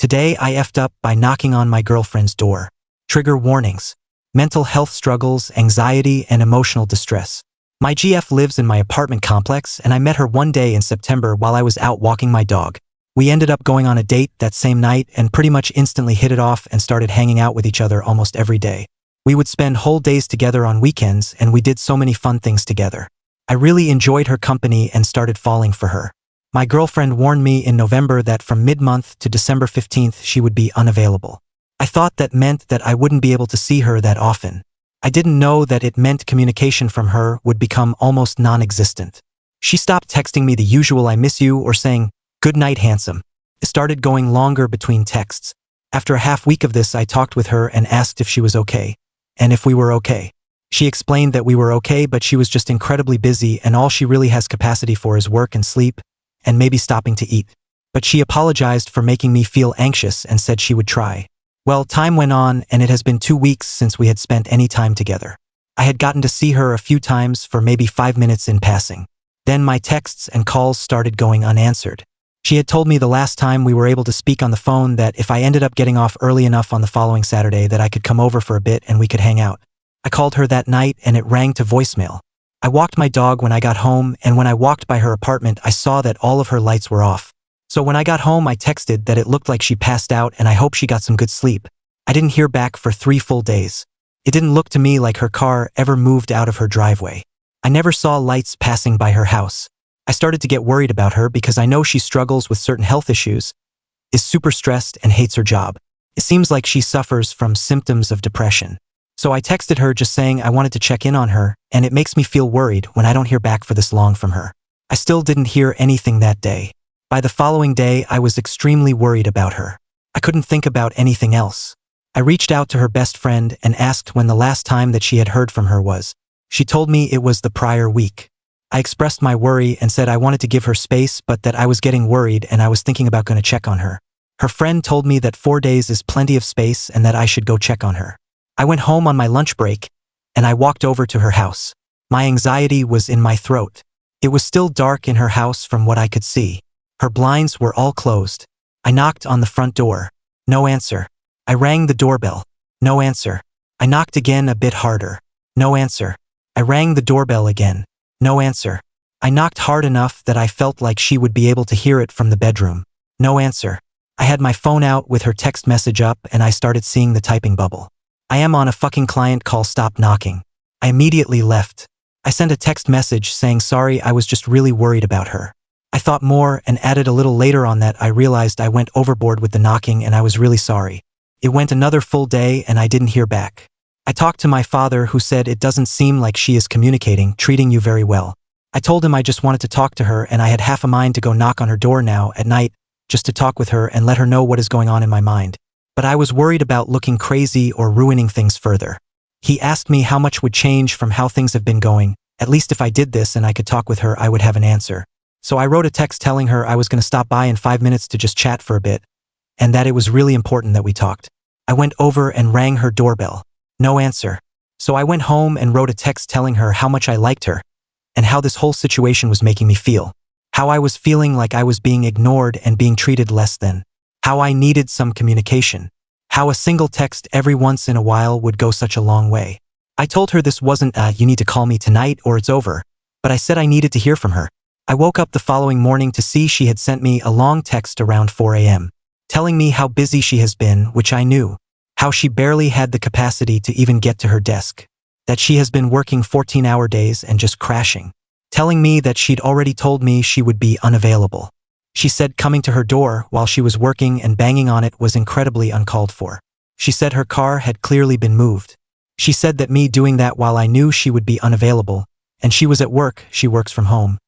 Today I effed up by knocking on my girlfriend's door. Trigger warnings. Mental health struggles, anxiety, and emotional distress. My GF lives in my apartment complex, and I met her one day in September while I was out walking my dog. We ended up going on a date that same night and pretty much instantly hit it off and started hanging out with each other almost every day. We would spend whole days together on weekends, and we did so many fun things together. I really enjoyed her company and started falling for her. My girlfriend warned me in November that from mid-month to December 15th she would be unavailable. I thought that meant that I wouldn't be able to see her that often. I didn't know that it meant communication from her would become almost non-existent. She stopped texting me the usual "I miss you" or saying, "Good night, handsome." It started going longer between texts. After a half week of this, I talked with her and asked if she was okay, and if we were okay. She explained that we were okay, but she was just incredibly busy and all she really has capacity for is work and sleep, and maybe stopping to eat. But she apologized for making me feel anxious and said she would try. Well, time went on, and it has been 2 weeks since we had spent any time together. I had gotten to see her a few times for maybe 5 minutes in passing. Then my texts and calls started going unanswered. She had told me the last time we were able to speak on the phone that if I ended up getting off early enough on the following Saturday that I could come over for a bit and we could hang out. I called her that night and it rang to voicemail. I walked my dog when I got home, and when I walked by her apartment I saw that all of her lights were off. So when I got home I texted that it looked like she passed out and I hope she got some good sleep. I didn't hear back for 3 full days. It didn't look to me like her car ever moved out of her driveway. I never saw lights passing by her house. I started to get worried about her because I know she struggles with certain health issues, is super stressed, and hates her job. It seems like she suffers from symptoms of depression. So I texted her just saying I wanted to check in on her, and it makes me feel worried when I don't hear back for this long from her. I still didn't hear anything that day. By the following day, I was extremely worried about her. I couldn't think about anything else. I reached out to her best friend and asked when the last time that she had heard from her was. She told me it was the prior week. I expressed my worry and said I wanted to give her space, but that I was getting worried and I was thinking about going to check on her. Her friend told me that 4 days is plenty of space and that I should go check on her. I went home on my lunch break and I walked over to her house. My anxiety was in my throat. It was still dark in her house from what I could see. Her blinds were all closed. I knocked on the front door. No answer. I rang the doorbell. No answer. I knocked again a bit harder. No answer. I rang the doorbell again. No answer. I knocked hard enough that I felt like she would be able to hear it from the bedroom. No answer. I had my phone out with her text message up and I started seeing the typing bubble. I am on a fucking client call, stop knocking. I immediately left. I sent a text message saying sorry, I was just really worried about her. I thought more and added a little later on that I realized I went overboard with the knocking and I was really sorry. It went another full day and I didn't hear back. I talked to my father, who said it doesn't seem like she is communicating, treating you very well. I told him I just wanted to talk to her and I had half a mind to go knock on her door now at night just to talk with her and let her know what is going on in my mind. But I was worried about looking crazy or ruining things further. He asked me how much would change from how things have been going. At least if I did this and I could talk with her, I would have an answer. So I wrote a text telling her I was going to stop by in 5 minutes to just chat for a bit, and that it was really important that we talked. I went over and rang her doorbell. No answer. So I went home and wrote a text telling her how much I liked her, and how this whole situation was making me feel. How I was feeling like I was being ignored and being treated less than. How I needed some communication. How a single text every once in a while would go such a long way. I told her this wasn't you need to call me tonight or it's over, but I said I needed to hear from her. I woke up the following morning to see she had sent me a long text around 4 a.m. telling me how busy she has been, which I knew. How she barely had the capacity to even get to her desk. That she has been working 14-hour days and just crashing. Telling me that she'd already told me she would be unavailable. She said coming to her door while she was working and banging on it was incredibly uncalled for. She said her car had clearly been moved. She said that me doing that while I knew she would be unavailable, and she was at work, she works from home.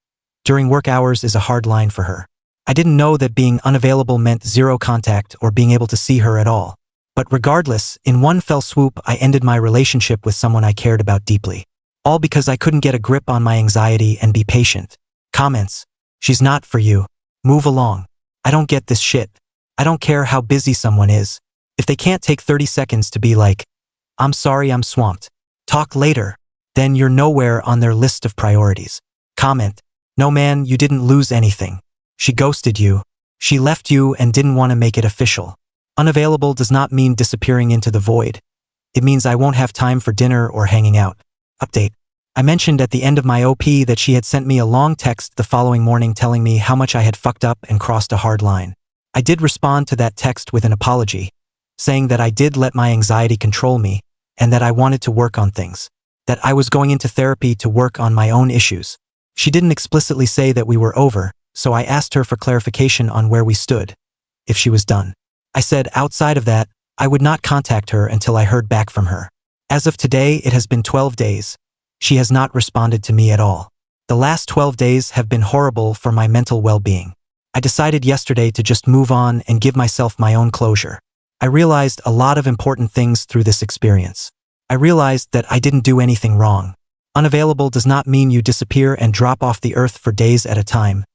During work hours is a hard line for her. I didn't know that being unavailable meant zero contact or being able to see her at all. But regardless, in one fell swoop I ended my relationship with someone I cared about deeply. All because I couldn't get a grip on my anxiety and be patient. Comments. She's not for you. Move along. I don't get this shit. I don't care how busy someone is. If they can't take 30 seconds to be like, I'm sorry I'm swamped. Talk later. Then you're nowhere on their list of priorities. Comment. No man, you didn't lose anything. She ghosted you. She left you and didn't want to make it official. Unavailable does not mean disappearing into the void. It means I won't have time for dinner or hanging out. Update. I mentioned at the end of my OP that she had sent me a long text the following morning telling me how much I had fucked up and crossed a hard line. I did respond to that text with an apology, saying that I did let my anxiety control me and that I wanted to work on things, that I was going into therapy to work on my own issues. She didn't explicitly say that we were over, so I asked her for clarification on where we stood, if she was done. I said outside of that, I would not contact her until I heard back from her. As of today, it has been 12 days. She has not responded to me at all. The last 12 days have been horrible for my mental well-being. I decided yesterday to just move on and give myself my own closure. I realized a lot of important things through this experience. I realized that I didn't do anything wrong. Unavailable does not mean you disappear and drop off the earth for days at a time,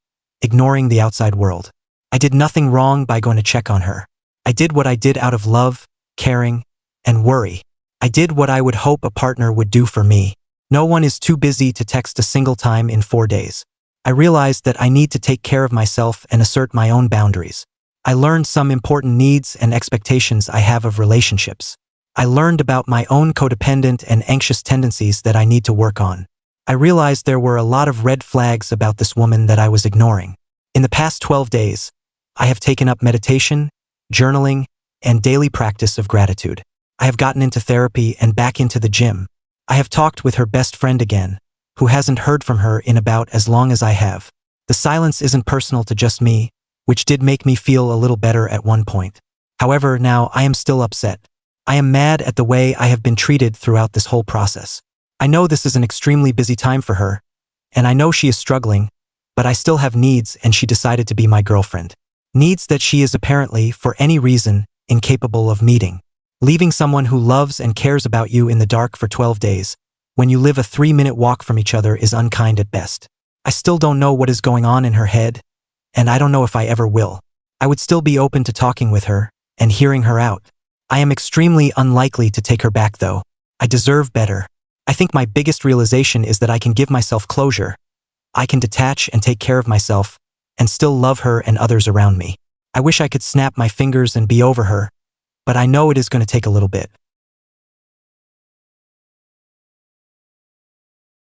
ignoring the outside world. I did nothing wrong by going to check on her. I did what I did out of love, caring, and worry. I did what I would hope a partner would do for me. No one is too busy to text a single time in 4 days. I realized that I need to take care of myself and assert my own boundaries. I learned some important needs and expectations I have of relationships. I learned about my own codependent and anxious tendencies that I need to work on. I realized there were a lot of red flags about this woman that I was ignoring. In the past 12 days, I have taken up meditation, journaling, and daily practice of gratitude. I have gotten into therapy and back into the gym. I have talked with her best friend again, who hasn't heard from her in about as long as I have. The silence isn't personal to just me, which did make me feel a little better at one point. However, now I am still upset. I am mad at the way I have been treated throughout this whole process. I know this is an extremely busy time for her, and I know she is struggling, but I still have needs and she decided to be my girlfriend. Needs that she is apparently, for any reason, incapable of meeting. Leaving someone who loves and cares about you in the dark for 12 days, when you live a 3-minute walk from each other, is unkind at best. I still don't know what is going on in her head, and I don't know if I ever will. I would still be open to talking with her and hearing her out. I am extremely unlikely to take her back though. I deserve better. I think my biggest realization is that I can give myself closure. I can detach and take care of myself and still love her and others around me. I wish I could snap my fingers and be over her, but I know it is going to take a little bit.